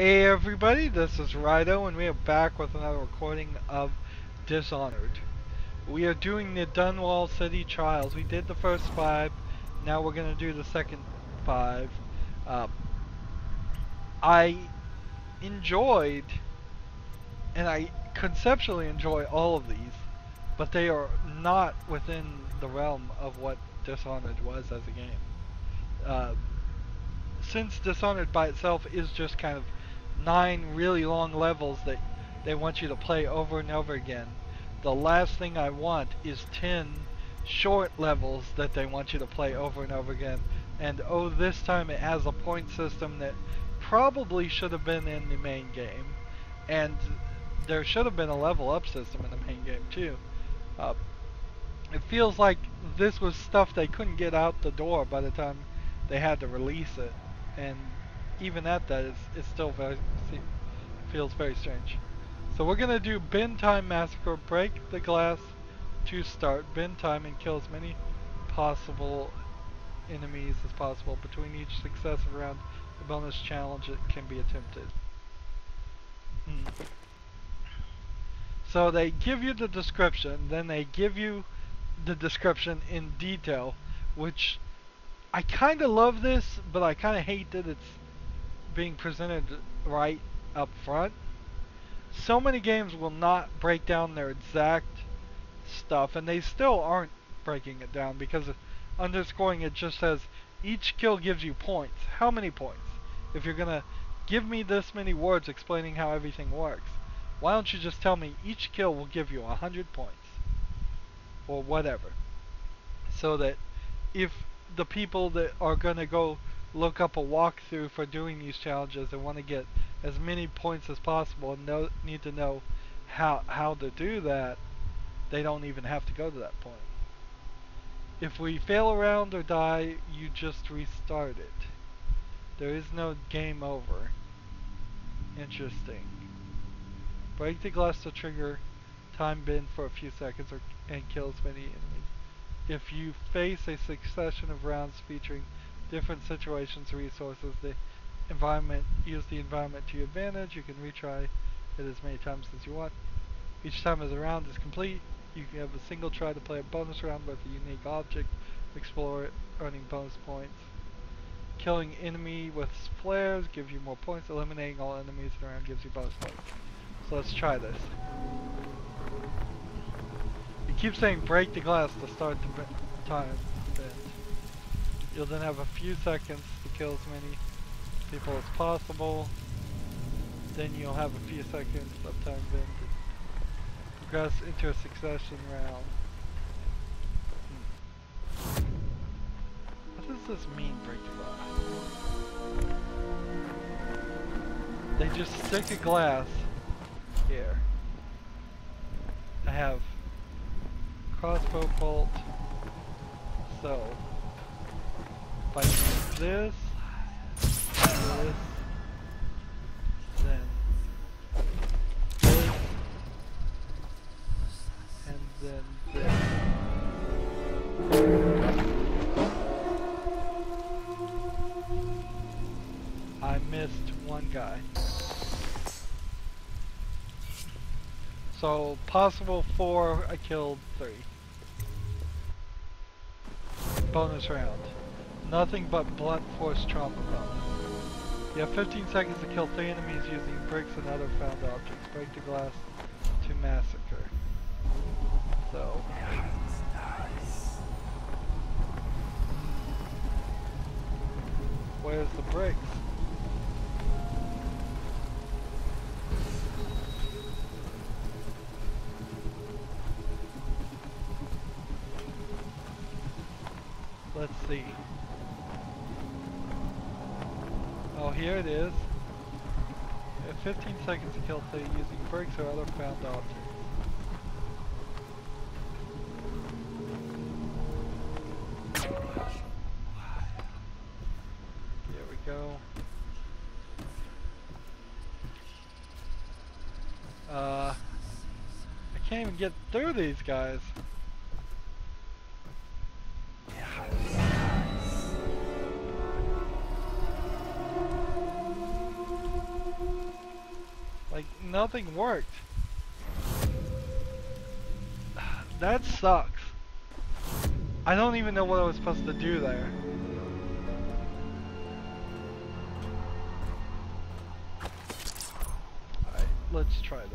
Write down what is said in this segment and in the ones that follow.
Hey everybody, this is Rydo and we are back with another recording of Dishonored. We are doing the Dunwall City Trials. We did the first 5, now we're going to do the second 5. I enjoyed, and I conceptually enjoy all of these, but they are not within the realm of what Dishonored was as a game. Since Dishonored by itself is just kind of 9 really long levels that they want you to play over and over again, the last thing I want is 10 short levels that they want you to play over and over again. And oh, this time it has a point system that probably should have been in the main game, and there should have been a level up system in the main game too. It feels like this was stuff they couldn't get out the door by the time they had to release it, and even at that, it's still feels very strange. So we're gonna do bin time massacre, break the glass to start, bin time and kill as many possible enemies as possible. Between each successive round, the bonus challenge it can be attempted. So they give you the description, then they give you the description in detail, which I kind of love this, but I kind of hate that it's being presented right up front. So many games will not break down their exact stuff, and they still aren't breaking it down because underscoring it just says each kill gives you points. How many points? If you're gonna give me this many words explaining how everything works, why don't you just tell me each kill will give you 100 points or whatever, so that if the people that are gonna go look up a walkthrough for doing these challenges and want to get as many points as possible and need to know how to do that, they don't even have to go to that point. If we fail a round or die, you just restart it. There is no game over. Interesting. Break the glass to trigger time bin for a few seconds and kill as many enemies. If you face a succession of rounds featuring different situations, resources, use the environment to your advantage. You can retry it as many times as you want. Each time as a round is complete, you can have a single try to play a bonus round with a unique object, explore it, earning bonus points. Killing enemy with flares gives you more points. Eliminating all enemies in the round gives you bonus points. So let's try this. It keeps saying break the glass to start the time bend. You'll then have a few seconds to kill as many people as possible. Then you'll have a few seconds of time bend to progress into a succession round. What does this mean, break the glass? They just stick a glass here. I have crossbow bolt. So if I do this, then this, and then this. I missed one guy. So possible 4, I killed 3. Bonus round. Nothing but blunt force trauma bonus. You have 15 seconds to kill 3 enemies using bricks and other found objects. Break the glass to massacre. So where's the bricks? Let's see. Oh, here it is. You have 15 seconds to kill 3 using bricks or other found objects. Here we go. I can't even get through these guys. Like, nothing worked. That sucks. I don't even know what I was supposed to do there. Alright, let's try this.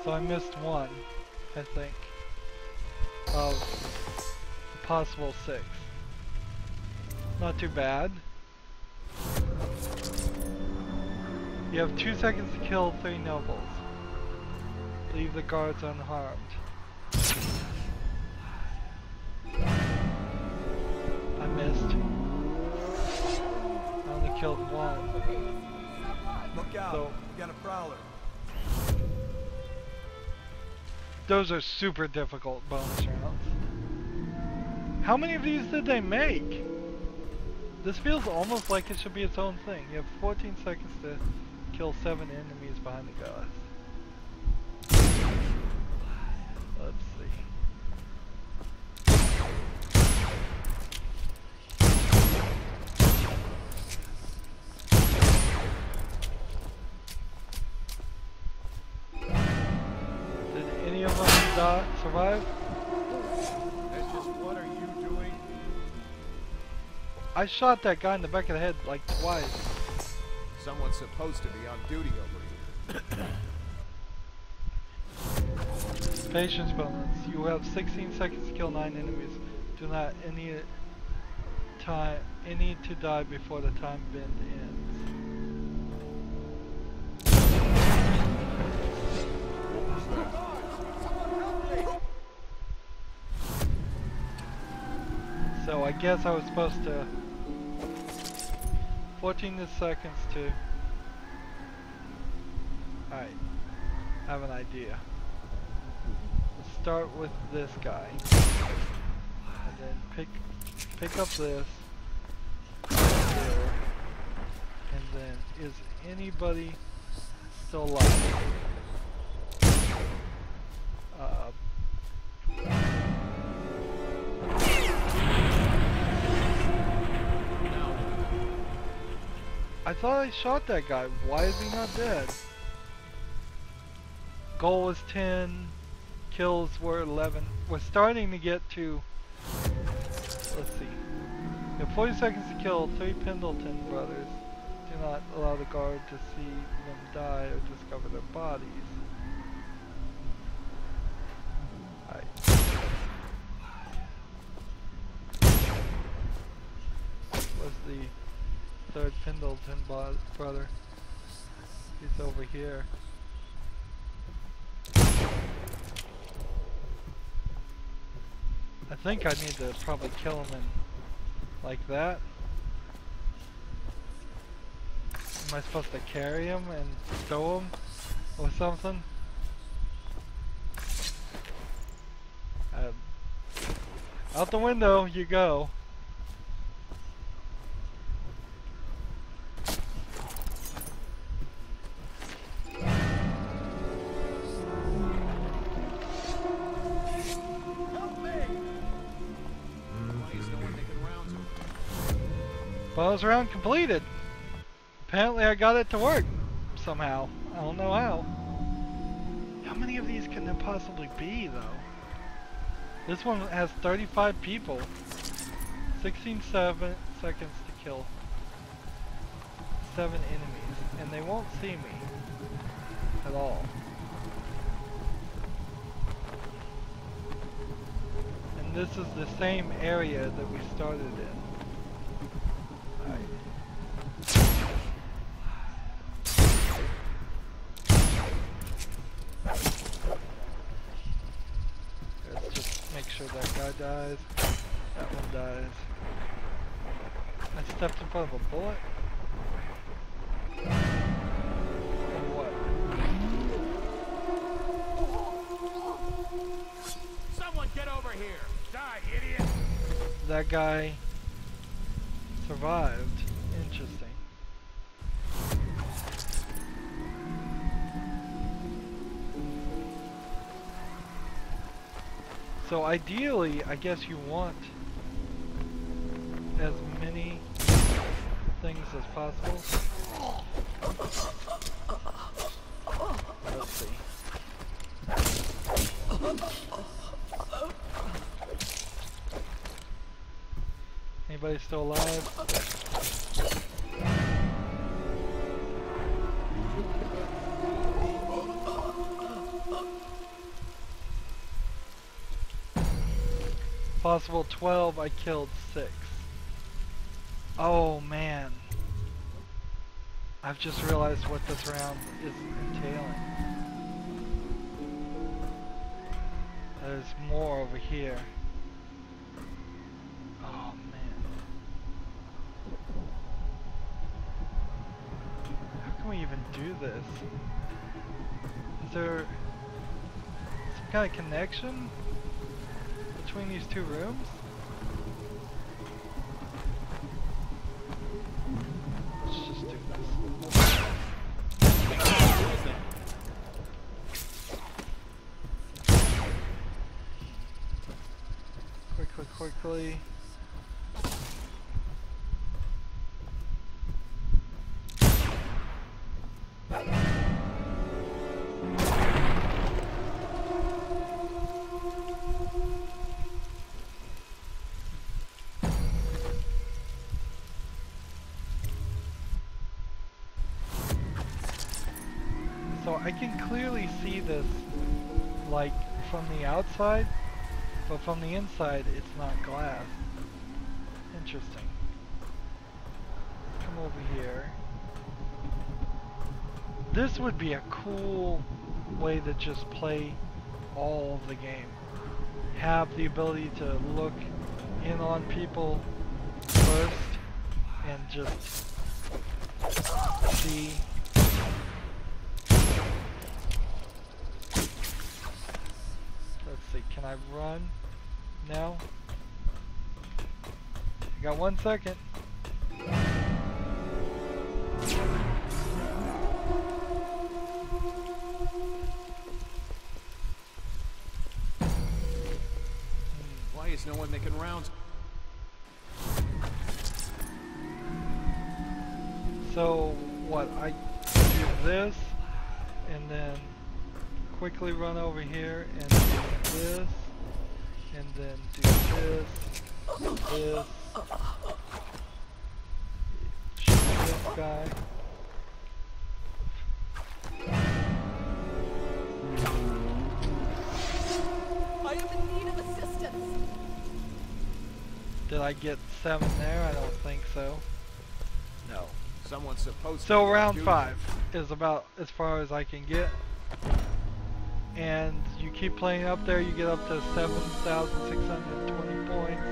So I missed one, I think, of the possible 6. Not too bad. You have 2 seconds to kill 3 nobles. Leave the guards unharmed. I missed. I only killed 1. Look out, So, we got a prowler. those are super difficult bonus rounds. How many of these did they make? This feels almost like it should be its own thing. You have 14 seconds to kill 7 enemies behind the gods. Let's see. Did any of them survive? That's just what are you doing? I shot that guy in the back of the head like twice. Someone's supposed to be on duty over here. Patience bonus. You have 16 seconds to kill 9 enemies. Do not any to die before the time bend ends. So I guess I was supposed to 14 seconds to. Alright. I have an idea. Let's start with this guy. And then pick up this. There. And then is anybody still alive? I thought I shot that guy. Why is he not dead? Goal was 10. Kills were 11. We're starting to get to... Let's see. You have 40 seconds to kill 3 Pendleton brothers. Do not allow the guard to see them die or discover their bodies. Alright. Was the 3rd Pendleton brother. He's over here. I think I need to probably kill him in like that. Am I supposed to carry him and throw him or something? Out the window you go. Bonus round completed. Apparently I got it to work somehow. I don't know how. How many of these can there possibly be though? This one has 35 people. 16 seconds to kill 7 enemies. And they won't see me at all. And this is the same area that we started in. Let's just make sure that guy dies. That one dies. I stepped in front of a bullet? Or what? Someone get over here! Die, idiot! That guy Survived. Interesting. So ideally, I guess you want as many things as possible. Let's see. Anybody still alive? Possible 12, I killed 6. Oh man. I've just realized what this round is entailing. There's more over here. Oh man. How can we even do this? Is there some kind of connection between these two rooms? Let's just do this. Quickly. So I can clearly see this, like, from the outside, but from the inside it's not glass. Interesting. Come over here. This would be a cool way to just play all of the game. Have the ability to look in on people first and just see. Let's see, can I run now? I got 1 second. Why is no one making rounds? So what, I do this and then quickly run over here and do this and then do this, shoot this guy. I am in need of assistance. Did I get 7 there? I don't think so. No. Someone's supposed to. So be round on duty. 5 is about as far as I can get. And you keep playing up there, you get up to 7,620 points,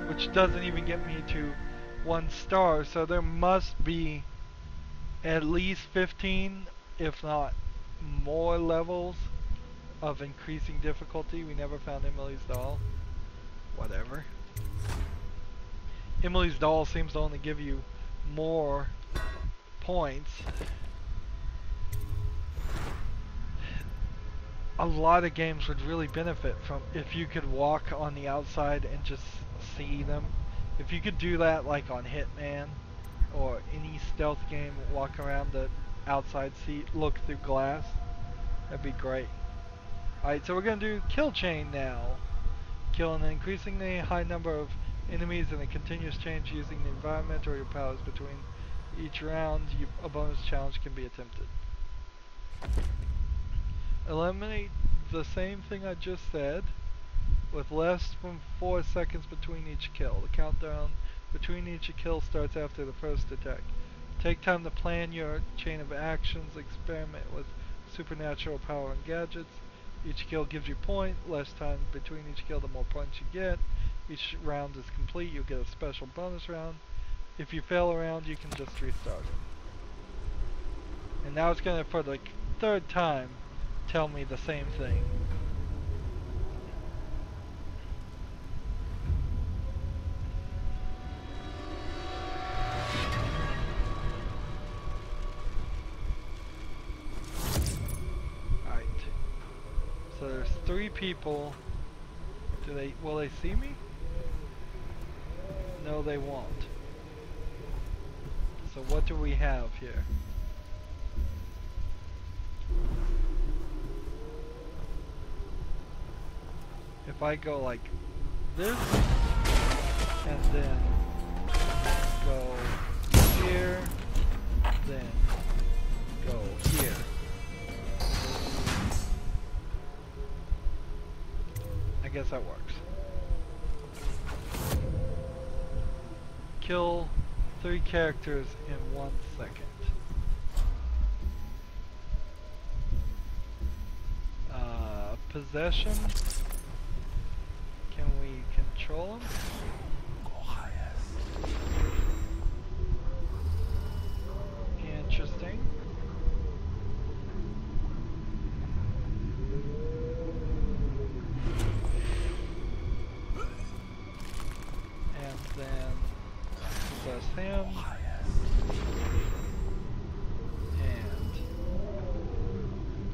which doesn't even get me to 1 star. So there must be at least 15, if not more levels of increasing difficulty. We never found Emily's doll. Whatever. Emily's doll seems to only give you more points. A lot of games would really benefit from if you could walk on the outside and just see them. If you could do that like on Hitman or any stealth game, walk around the outside, see, look through glass, that'd be great. Alright, so we're going to do kill chain now. Kill an increasingly high number of enemies in a continuous change using the environment or your powers between each round. A bonus challenge can be attempted. Eliminate the same thing I just said with less than 4 seconds between each kill. The countdown between each kill starts after the first attack. Take time to plan your chain of actions. Experiment with supernatural power and gadgets. Each kill gives you point. Less time between each kill, the more points you get. Each round is complete, you'll get a special bonus round. If you fail a round, you can just restart it. And now it's going to, for the 3rd time, tell me the same thing. people. Will they see me? No, they won't. So what do we have here? If I go like this, and then go here, then go here. I guess that works. Kill 3 characters in 1 second. Possession. Can we control them? Interesting. And then possess him. And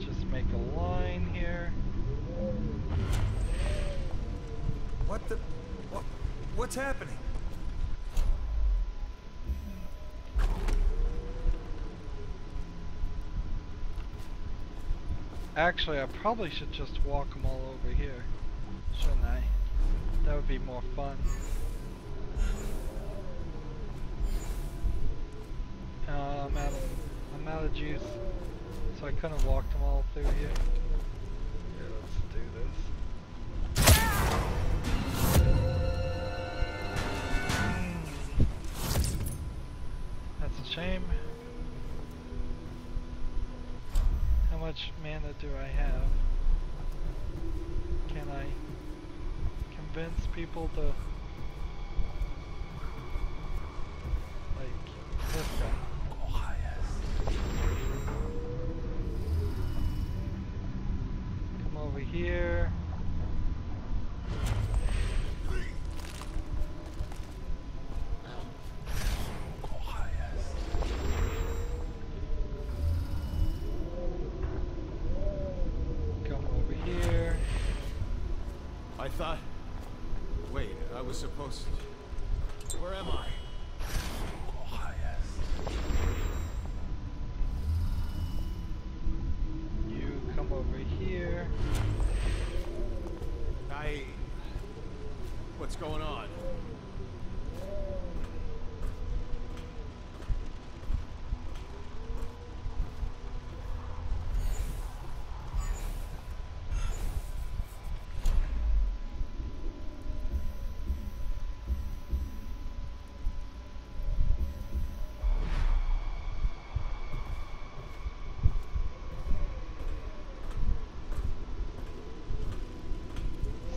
just make a line here. What's happening? Actually, I probably should just walk them all over here, shouldn't I? That would be more fun. I'm out of juice, so I couldn't walk them all through here. Here, let's do this. That's a shame. How much mana do I have? Can I convince people to like this guy? Come over here. I thought... Wait, I was supposed to... Where am I? You come over here. What's going on?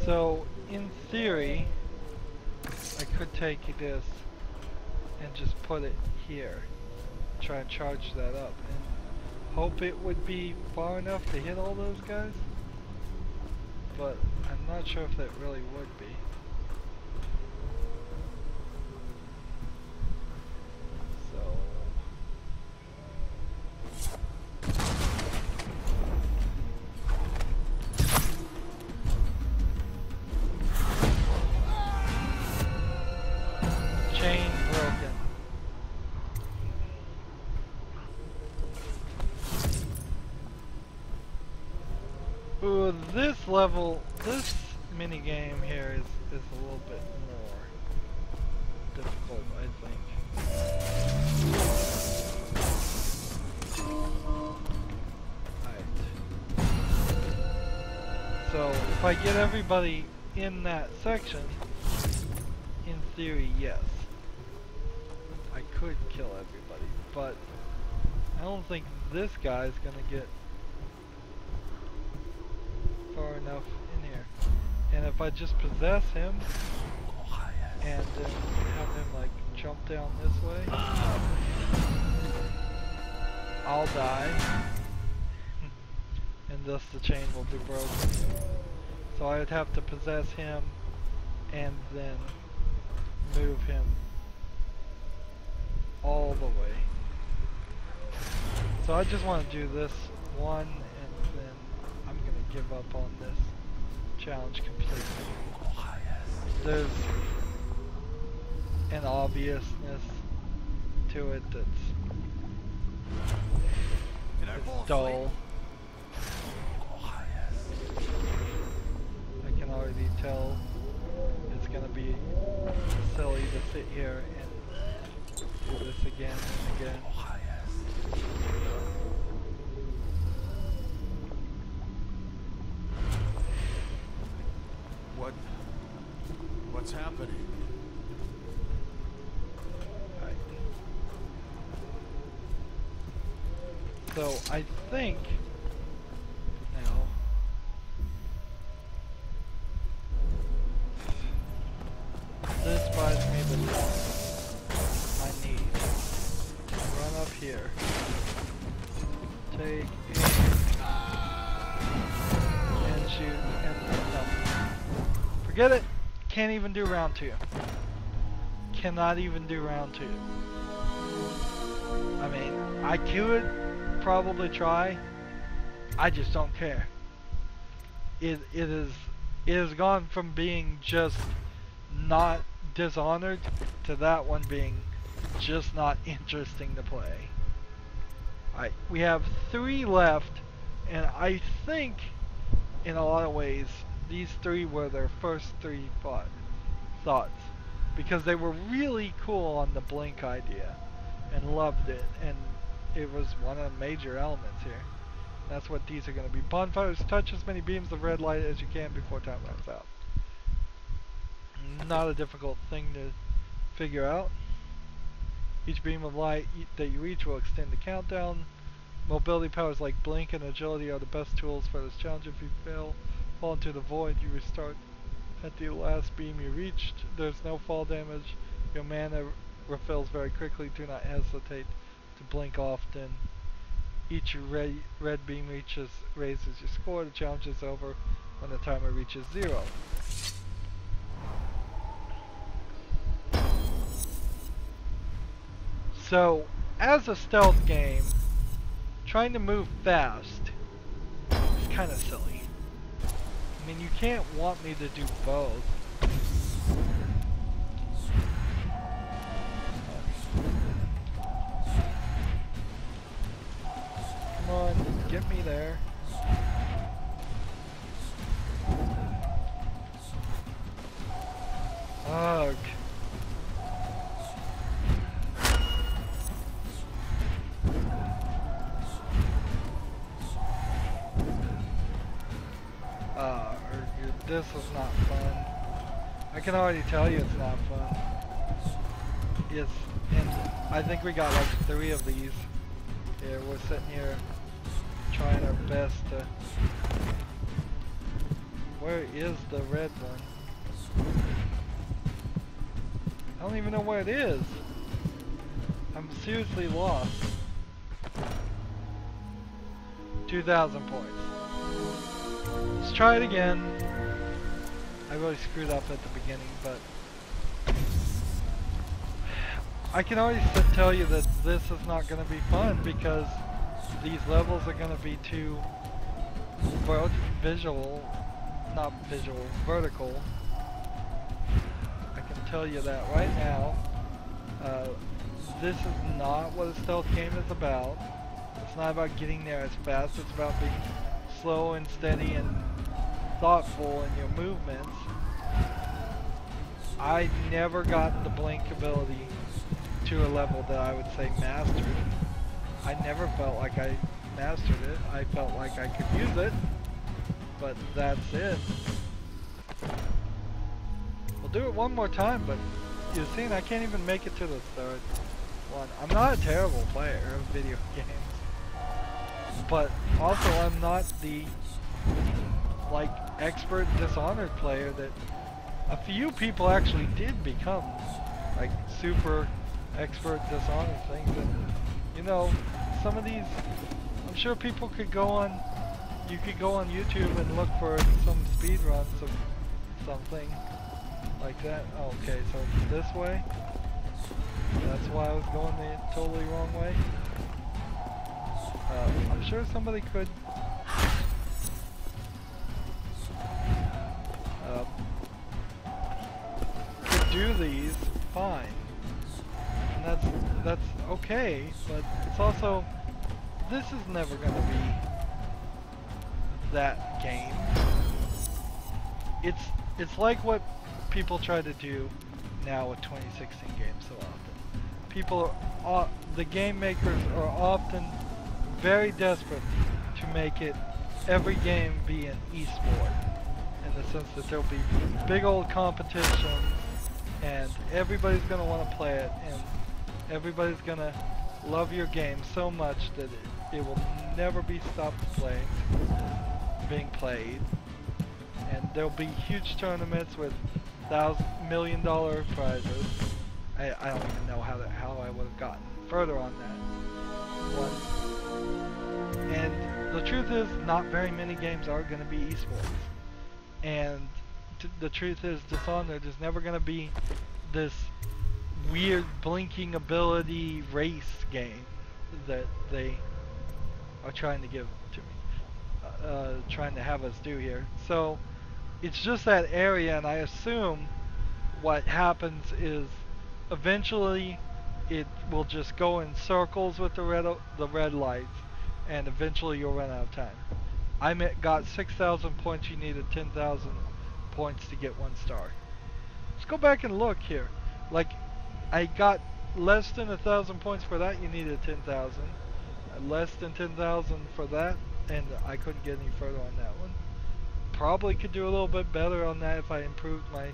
So, in theory, I could take this and just put it here. Try and charge that up and hope it would be far enough to hit all those guys. But I'm not sure if that really would be. Ooh, this level, this mini game here is a little bit more difficult, I think. Alright. So, if I get everybody in that section, in theory, yes. I could kill everybody, but I don't think this guy's gonna get far enough in here. And if I just possess him and then have him like jump down this way, I'll die and thus the chain will be broken. So I would have to possess him and then move him all the way. So I just want to do this one and then I'm gonna give up on this. challenge completely. There's an obviousness to it that's dull. I can already tell it's gonna be silly to sit here and do this again and again. What's happening? Right. So I think now this buys me the time I need. Run up here. Take aim and shoot and no. Forget it. Can't even do round 2. Cannot even do round 2. I mean, I could probably try. I just don't care. It has gone from being just not Dishonored to that one being just not interesting to play. Alright, we have 3 left, and I think in a lot of ways these 3 were their first 3 thoughts, because they were really cool on the blink idea and loved it, and it was one of the major elements here. That's what these are going to be. Bonfires, touch as many beams of red light as you can before time runs out. Not a difficult thing to figure out. Each beam of light that you reach will extend the countdown. Mobility powers like blink and agility are the best tools for this challenge. If you fall into the void, you restart at the last beam you reached. There's no fall damage. Your mana refills very quickly. Do not hesitate to blink often. Each red beam raises your score. The challenge is over when the timer reaches 0. So, as a stealth game, trying to move fast is kind of silly. I mean, you can't want me to do both. Come on, get me there. Ugh. This is not fun. I can already tell you it's not fun. Yes, and I think we got like 3 of these. Yeah, we're sitting here trying our best to... Where is the red one? I don't even know where it is. I'm seriously lost. 2,000 points. Let's try it again. I really screwed up at the beginning, but I can already tell you that this is not going to be fun because these levels are going to be too vertical. I can tell you that right now. This is not what a stealth game is about. It's not about getting there as fast. It's about being slow and steady and thoughtful in your movements. I never got the blink ability to a level that I would say mastered. I never felt like I mastered it. I felt like I could use it, but that's it. We'll do it one more time, but you've seen I can't even make it to the 3rd one. I'm not a terrible player of video games, but also I'm not the like expert Dishonored player that a few people actually did become, like super expert Dishonored things. And you know, some of these, I'm sure people could go on, you could go on YouTube and look for some speed runs of something like that. Oh, okay, so it's this way. That's why I was going the totally wrong way. I'm sure somebody could. do these, fine. And that's okay, but it's also, this is never gonna be that game. It's like what people try to do now with 2016 games so often. People are, the game makers are often very desperate to make it, every game be an esport, in the sense that there'll be big old competitions and everybody's gonna want to play it and everybody's gonna love your game so much that it will never be stopped being played. And there'll be huge tournaments with $1,000,000 prizes. I don't even know how I would have gotten further on that one. And the truth is, not very many games are going to be esports. And the truth is, Dishonored is never going to be this weird blinking ability race game that they are trying to give to me, trying to have us do here. So it's just that area, and I assume what happens is eventually it will just go in circles with the red lights, and eventually you'll run out of time. I got 6,000 points. You needed 10,000 points to get 1 star. Let's go back and look here. Like, I got less than 1,000 points for that. You needed 10,000. Less than 10,000 for that, and I couldn't get any further on that one. Probably could do a little bit better on that if I improved my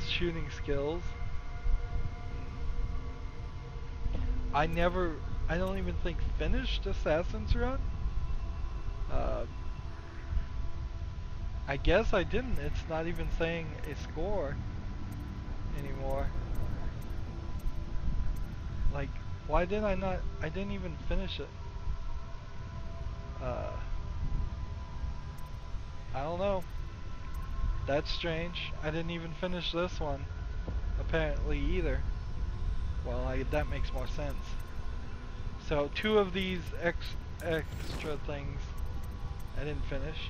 shooting skills. I don't even think finished Assassin's Run. I guess I didn't. It's not even saying a score anymore. Like, why did I not? I didn't even finish it. I don't know. That's strange. I didn't even finish this one, apparently, either. Well, that makes more sense. So 2 of these extra things I didn't finish.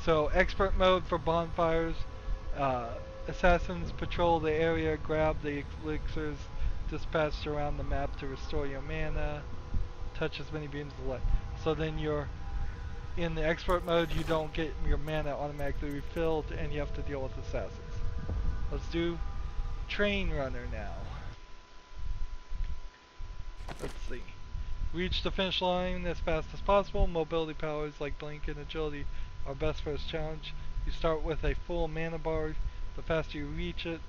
So expert mode for bonfires. Assassins patrol the area, grab the elixirs dispatched around the map to restore your mana. Touch as many beams as left. So then you're in the expert mode, you don't get your mana automatically refilled, and you have to deal with assassins. Let's do train runner now. Let's see. Reach the finish line as fast as possible. Mobility powers like blink and agility are best for this challenge. You start with a full mana bar. The faster you reach it,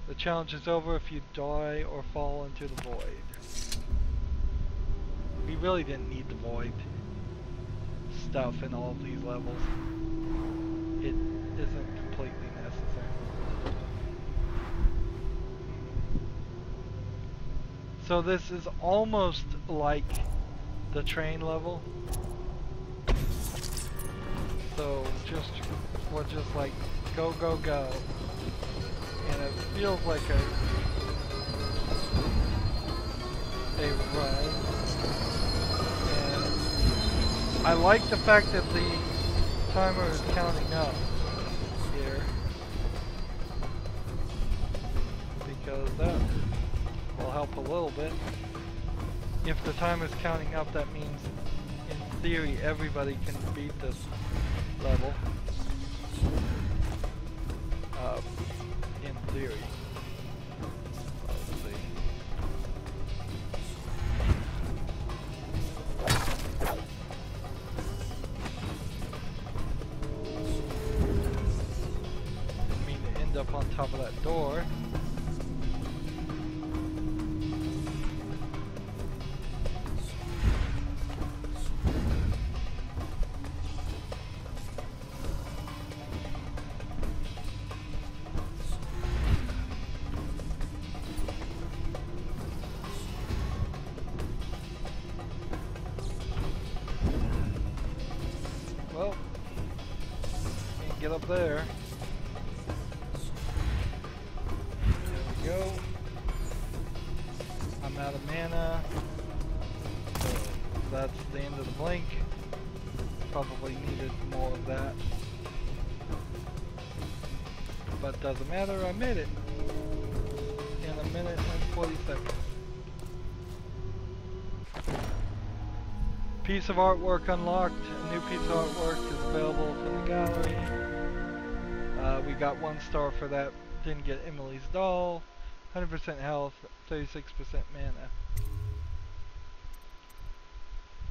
the challenge is over if you die or fall into the void. We really didn't need the void stuff in all of these levels. It isn't completely necessary. So this is almost like the train level. So we're just like go go go, and it feels like a run. And I like the fact that the timer is counting up here, because that will help a little bit. If the timer is counting up, that means in theory everybody can beat this level. In theory. Let's see. Didn't mean to end up on top of that door. Well, can't get up there. There we go. I'm out of mana. So that's the end of the blink. Probably needed more of that. But doesn't matter, I made it. minute and 40 seconds. Piece of artwork unlocked. A new piece of artwork is available from the gallery. We got 1 star for that. Didn't get Emily's doll. 100% health, 36% mana.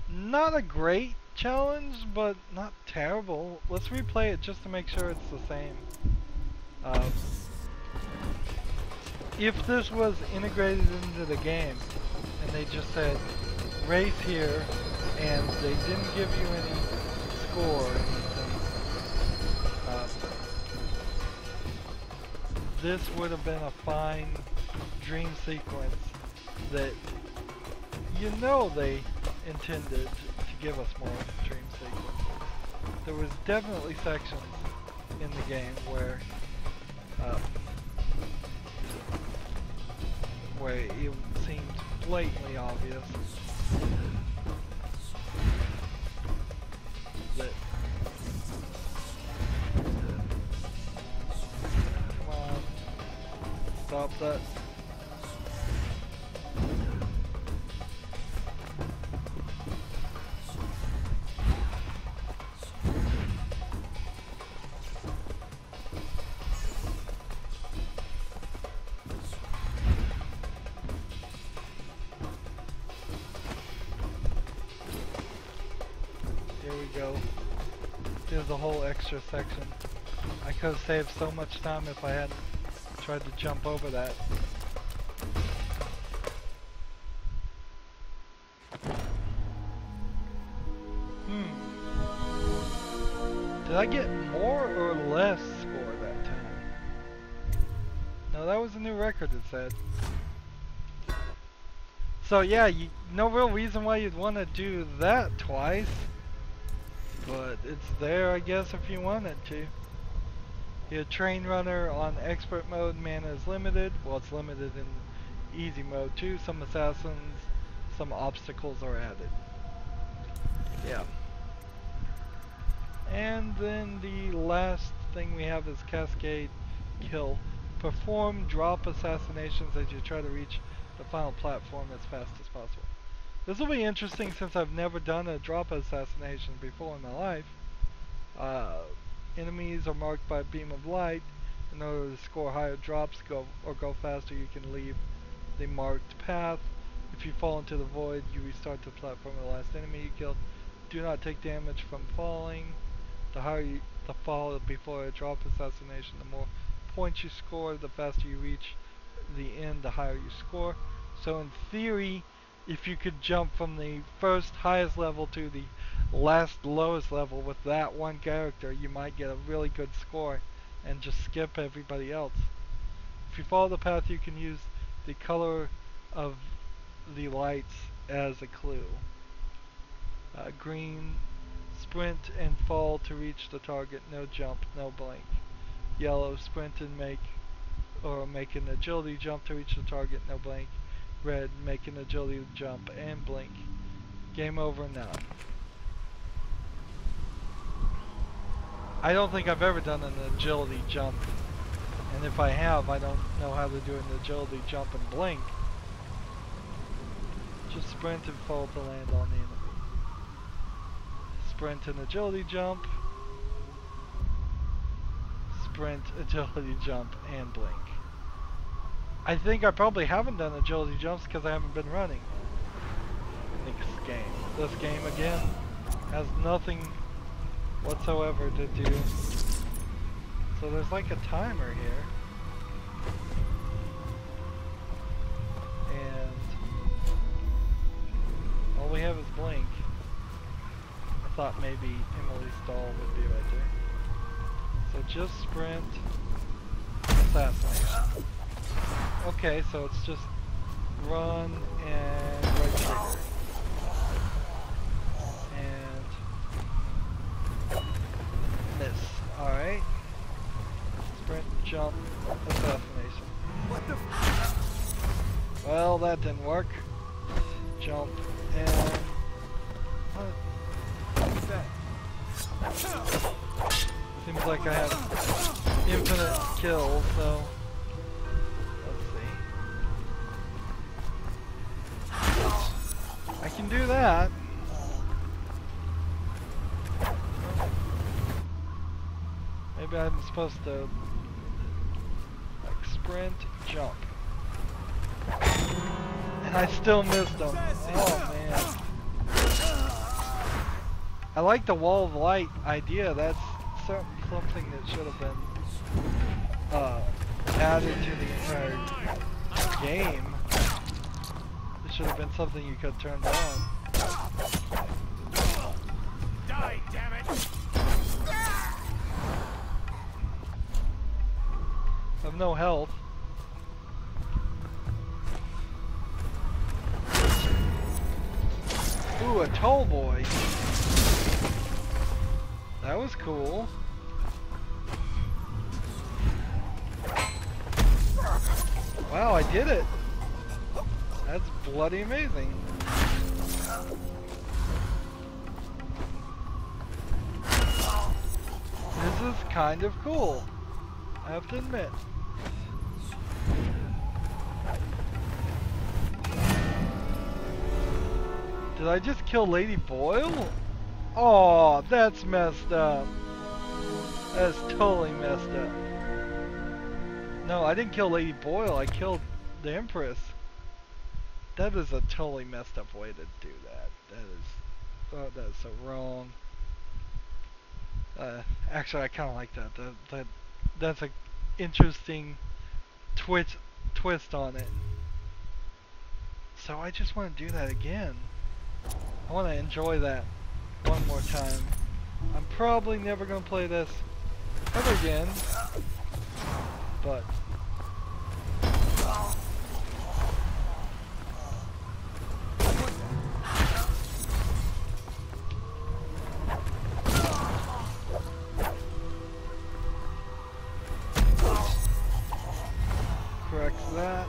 Not a great challenge, but not terrible. Let's replay it just to make sure it's the same. If this was integrated into the game, and they just said, race here, and they didn't give you any score or anything, this would have been a fine dream sequence that you know they intended to give us more dream sequences. There was definitely sections in the game where it seemed blatantly obvious that come on, stop that. There's a whole extra section. I could have saved so much time if I hadn't tried to jump over that. Did I get more or less score that time? No, that was a new record, it said. So yeah, no real reason why you'd want to do that twice. But it's there, I guess, if you wanted to. Your train runner on expert mode, mana is limited. Well, it's limited in easy mode too. Some assassins, some obstacles are added. Yeah. And then the last thing we have is Cascade Kill. Perform drop assassinations as you try to reach the final platform as fast as possible. This will be interesting since I've never done a drop assassination before in my life. Enemies are marked by a beam of light. In order to score higher drops go faster, you can leave the marked path. If you fall into the void, you restart the platform of the last enemy you killed. Do not take damage from falling. The higher the fall before a drop assassination, the more points you score. The faster you reach the end, the higher you score. So in theory, if you could jump from the first highest level to the last lowest level with that one character, you might get a really good score and just skip everybody else. If you follow the path, you can use the color of the lights as a clue. Green, sprint and fall to reach the target, no jump, no blink. Yellow, sprint and make an agility jump to reach the target, no blink. Red, make an agility jump and blink. Game over, none. I don't think I've ever done an agility jump, and if I have, I don't know how to do an agility jump and blink. Just sprint and fall to land on the enemy. Sprint and agility jump. Sprint, agility jump, and blink. I think I probably haven't done agility jumps because I haven't been running this game. This game, again, has nothing whatsoever to do. So there's like a timer here. And all we have is blink. I thought maybe Emily's doll would be right there. So just sprint, assassination. Okay, so it's just run and right trigger. And miss. Alright. Sprint, jump, assassination. What the f? Well, that didn't work. Jump and... What's that? Seems like I have infinite kills, so... Let's see. do that. Maybe I'm supposed to like sprint, jump. And I still missed them. Oh man. I like the wall of light idea. That's something that should have been added to the entire game. It should have been something you could turn on. Die, damn it! I have no health. Ooh, a tallboy. That was cool. Wow, I did it. That's bloody amazing. This is kind of cool, I have to admit. Did I just kill Lady Boyle? Oh, that's messed up. That's totally messed up. No, I didn't kill Lady Boyle, I killed the Empress. That is a totally messed up way to do that. That is so wrong. Actually, I kind of like that. That's a interesting twist on it. So I just want to do that again. I want to enjoy that one more time. I'm probably never going to play this ever again, but correct that.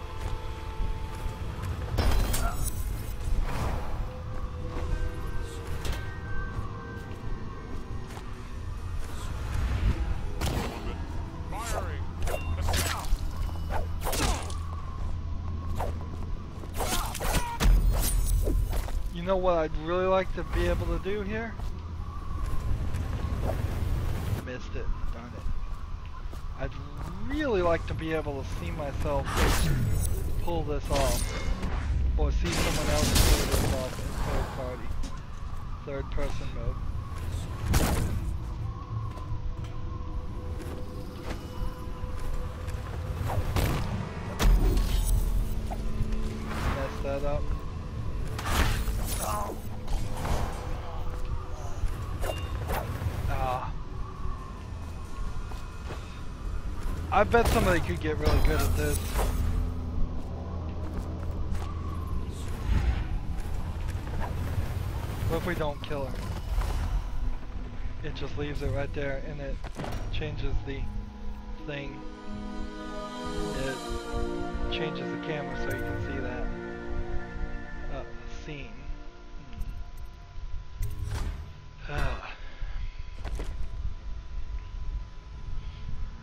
You know what I'd really like to be able to do here? Missed it, darn it. I'd really like to be able to see myself pull this off. Or see someone else pull this off in third person mode. Mess that up. I bet somebody could get really good at this. What if we don't kill her? It just leaves it right there and it changes the thing. It changes the camera so you can see that scene.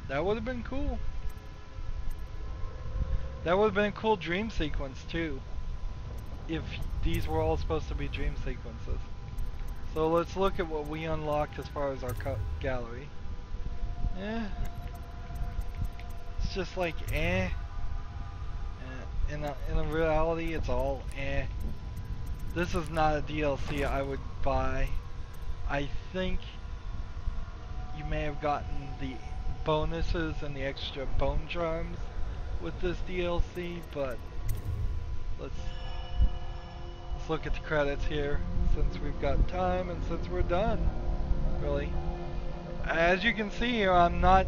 That would have been cool. That would have been a cool dream sequence too, if these were all supposed to be dream sequences. So let's look at what we unlocked as far as our gallery. It's just like in a reality, it's all This is not a DLC I would buy. I think you may have gotten the bonuses and the extra bone charms with this DLC, but let's look at the credits here since we've got time and since we're done. Really, as you can see here, I'm not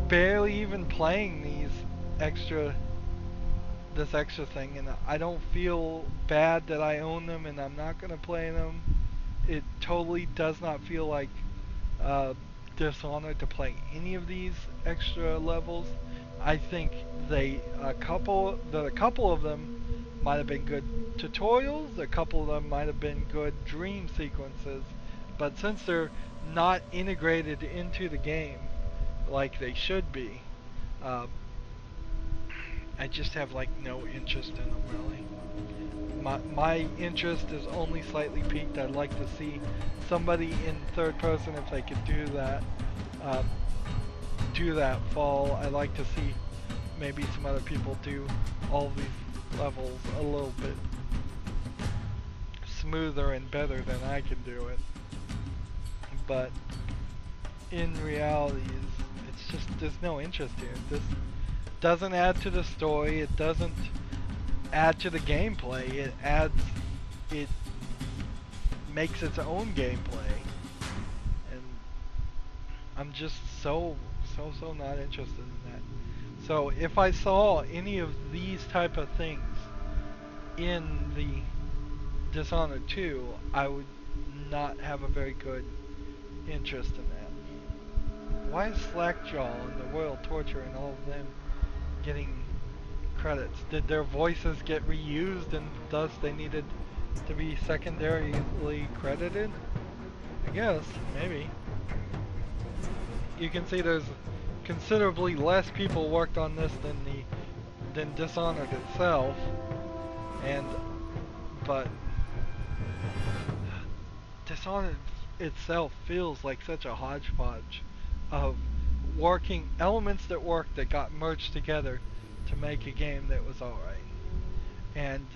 barely even playing this extra thing, and I don't feel bad that I own them and I'm not gonna play them. It totally does not feel like Dishonored to play any of these extra levels. I think a couple of them might have been good tutorials, a couple of them might have been good dream sequences, but since they're not integrated into the game like they should be, I just have like no interest in them really. My interest is only slightly piqued. I'd like to see somebody in third person if they could uh, do that fall. I'd like to see maybe some other people do all these levels a little bit smoother and better than I can do it. But in reality, it's just there's no interest here. This doesn't add to the story. It doesn't add to the gameplay. It makes its own gameplay, and I'm just so not interested in that. So if I saw any of these type of things in the Dishonored 2, I would not have a very good interest in that. Why is Slackjaw and the Royal Torture and all of them getting credits? Did their voices get reused and thus they needed to be secondarily credited? I guess, maybe. You can see there's considerably less people worked on this than Dishonored itself, but Dishonored itself feels like such a hodgepodge of working elements that got merged together to make a game that was alright. And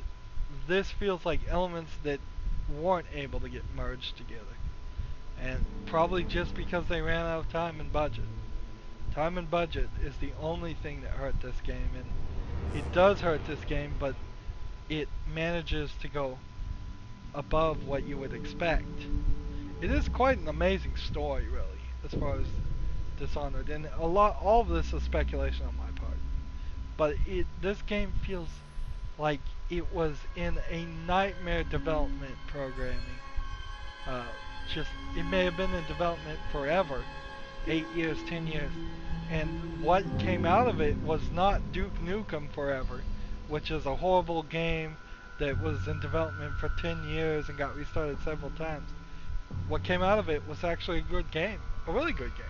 this feels like elements that weren't able to get merged together. And probably just because they ran out of time and budget. Time and budget is the only thing that hurt this game, and it does hurt this game, but it manages to go above what you would expect. It is quite an amazing story, really, as far as Dishonored, and all of this is speculation on my part. But this game feels like it was in a nightmare development programming. It may have been in development forever, 8 years, 10 years, and what came out of it was not Duke Nukem Forever, which is a horrible game that was in development for 10 years and got restarted several times. What came out of it was actually a good game, a really good game.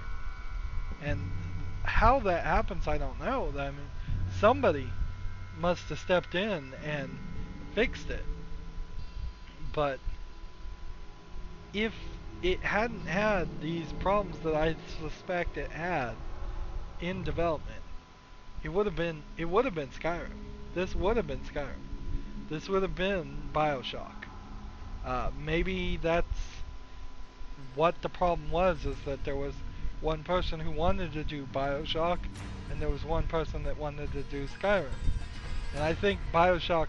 And how that happens, I don't know. I mean, somebody must have stepped in and fixed it. But if it hadn't had these problems that I suspect it had in development, it would have been Skyrim. This would have been Skyrim. This would have been BioShock. Maybe that's what the problem was, is that there was one person who wanted to do BioShock and there was one person that wanted to do Skyrim. And I think BioShock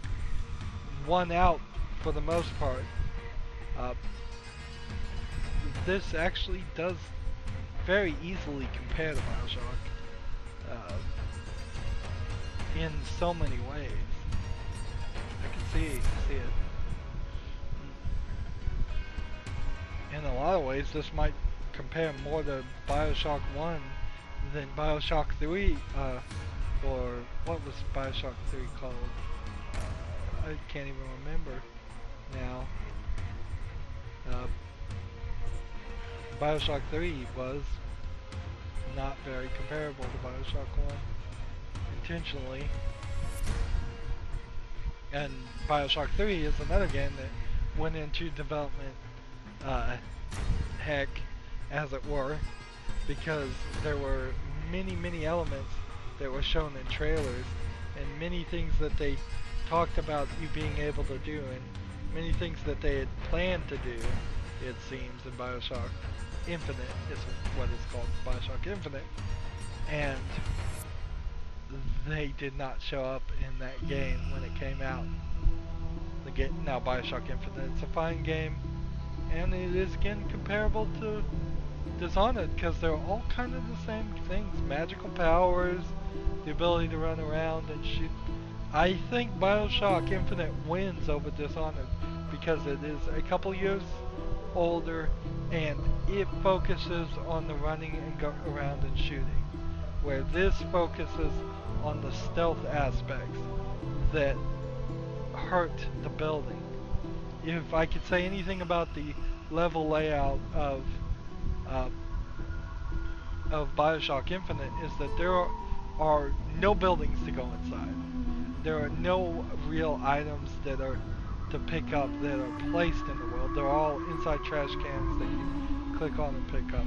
won out for the most part. This actually does very easily compare to BioShock in so many ways. I can see it. In a lot of ways, this might compare more to BioShock 1 than BioShock 3, or what was BioShock 3 called? I can't even remember now. BioShock 3 was not very comparable to BioShock 1, intentionally. And BioShock 3 is another game that went into development heck, as it were, because there were many elements that were shown in trailers, and many things that they talked about you being able to do, and many things that they had planned to do, it seems, in BioShock Infinite is what it's called, BioShock Infinite, and they did not show up in that game when it came out. Now BioShock Infinite, it's a fine game, and it is again comparable to Dishonored because they're all kind of the same things. Magical powers, the ability to run around and shoot. I think BioShock Infinite wins over Dishonored because it is a couple years older and it focuses on the running and go around and shooting, where this focuses on the stealth aspects that hurt the building. If I could say anything about the level layout of BioShock Infinite, is that are no buildings to go inside. There are no real items that are to pick up that are placed in the world. They're all inside trash cans that you click on and pick up.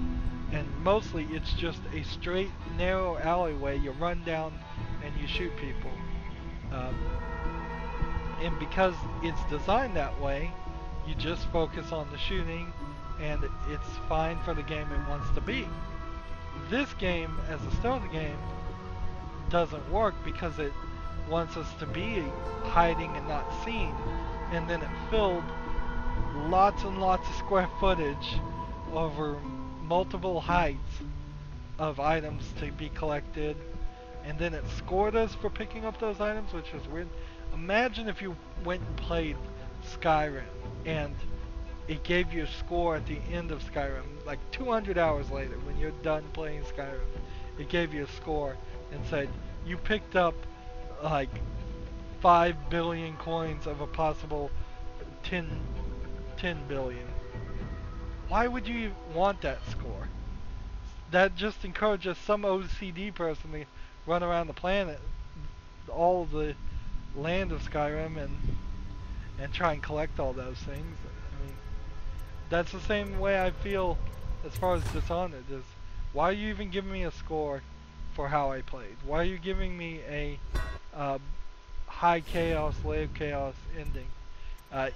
And mostly it's just a straight, narrow alleyway. You run down and you shoot people. Um, and because it's designed that way, you just focus on the shooting and it's fine for the game it wants to be. This game, as a stealth game, doesn't work because it wants us to be hiding and not seen, and then it filled lots and lots of square footage over multiple heights of items to be collected, and then it scored us for picking up those items, which was weird. Imagine if you went and played Skyrim and it gave you a score at the end of Skyrim, like 200 hours later when you're done playing Skyrim. It gave you a score and said you picked up like 5 billion coins of a possible 10 billion. Why would you want that score? That just encourages some OCD person to run around the planet, all the land of Skyrim, and try and collect all those things. I mean, that's the same way I feel as far as Dishonored is. Why are you even giving me a score for how I played? Why are you giving me a high chaos, low chaos ending?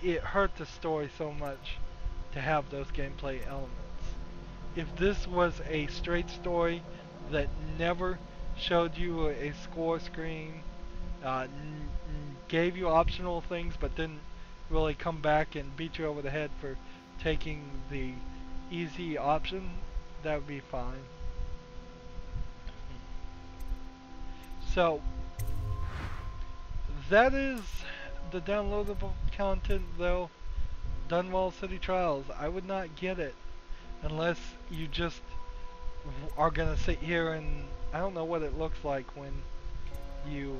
It hurt the story so much to have those gameplay elements. If this was a straight story that never showed you a score screen, gave you optional things but didn't really come back and beat you over the head for taking the easy option, that would be fine. So that is the downloadable content though. Dunwall City Trials. I would not get it unless you just are gonna sit here and I don't know what it looks like when you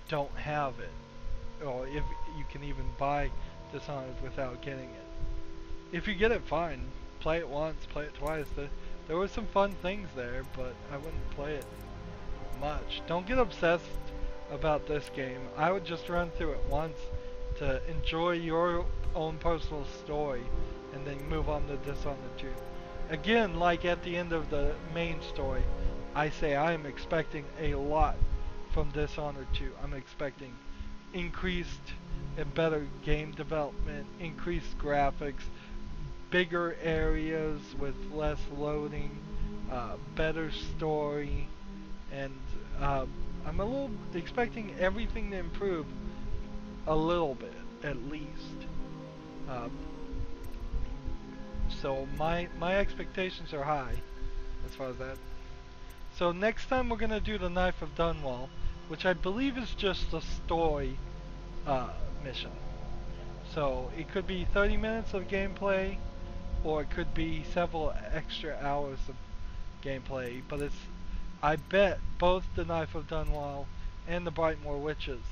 don't have it, or if you can even buy Dishonored without getting it. If you get it, fine. Play it once, play it twice. There were some fun things there, but I wouldn't play it much. Don't get obsessed about this game. I would just run through it once to enjoy your own personal story and then move on to Dishonored 2. Again, like at the end of the main story, I say I am expecting a lot from Dishonored 2. I'm expecting increased and better game development, increased graphics, bigger areas with less loading, better story, and I'm a little expecting everything to improve a little bit, at least. So my expectations are high as far as that. So next time we're gonna do the Knife of Dunwall, which I believe is just a story mission. So it could be 30 minutes of gameplay, or it could be several extra hours of gameplay. But it's, I bet both the Knife of Dunwall and the Brightmoor Witches,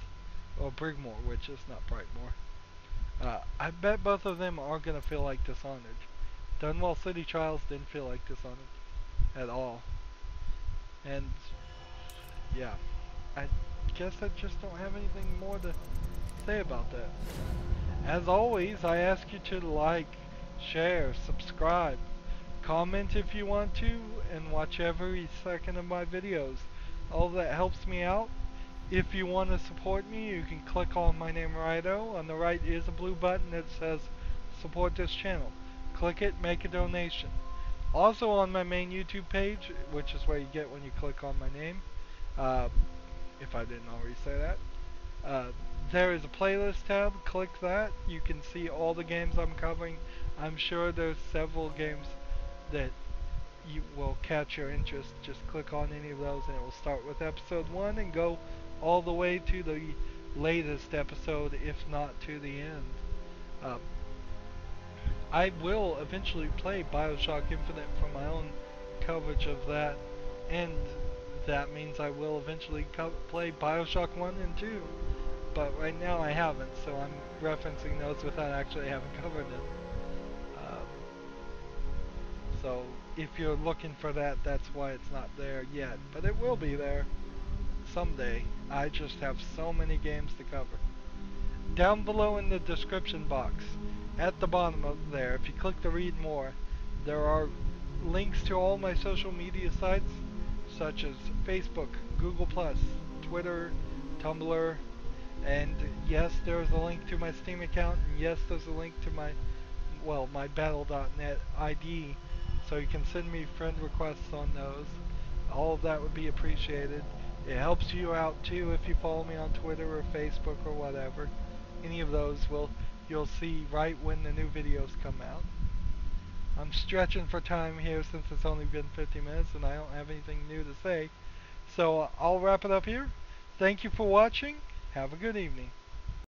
or Brigmore Witches, not Brightmoor. I bet both of them are gonna feel like Dishonored. Dunwall City Trials didn't feel like Dishonored at all. And yeah, I guess I just don't have anything more to say about that. As always, I ask you to like, share, subscribe, comment if you want to, and watch every second of my videos. All that helps me out. If you want to support me, you can click on my name, Rydo. On the right is a blue button that says support this channel. Click it, make a donation. Also on my main YouTube page, which is where you get when you click on my name, if I didn't already say that, there is a playlist tab. Click that. You can see all the games I'm covering. I'm sure there's several games that you will catch your interest. Just click on any of those and it will start with episode 1 and go all the way to the latest episode, if not to the end. I will eventually play BioShock Infinite for my own coverage of that, and that means I will eventually play BioShock 1 and 2, but right now I haven't, so I'm referencing those without actually having covered them. So if you're looking for that, that's why it's not there yet. But it will be there someday. I just have so many games to cover. Down below in the description box, at the bottom of there, if you click to read more, there are links to all my social media sites, such as Facebook, Google+, Twitter, Tumblr, and yes, there's a link to my Steam account, and yes, there's a link to my Battle.net ID, so you can send me friend requests on those. All of that would be appreciated. It helps you out too if you follow me on Twitter or Facebook or whatever. Any of those you'll see right when the new videos come out. I'm stretching for time here since it's only been 50 minutes and I don't have anything new to say. So I'll wrap it up here. Thank you for watching. Have a good evening.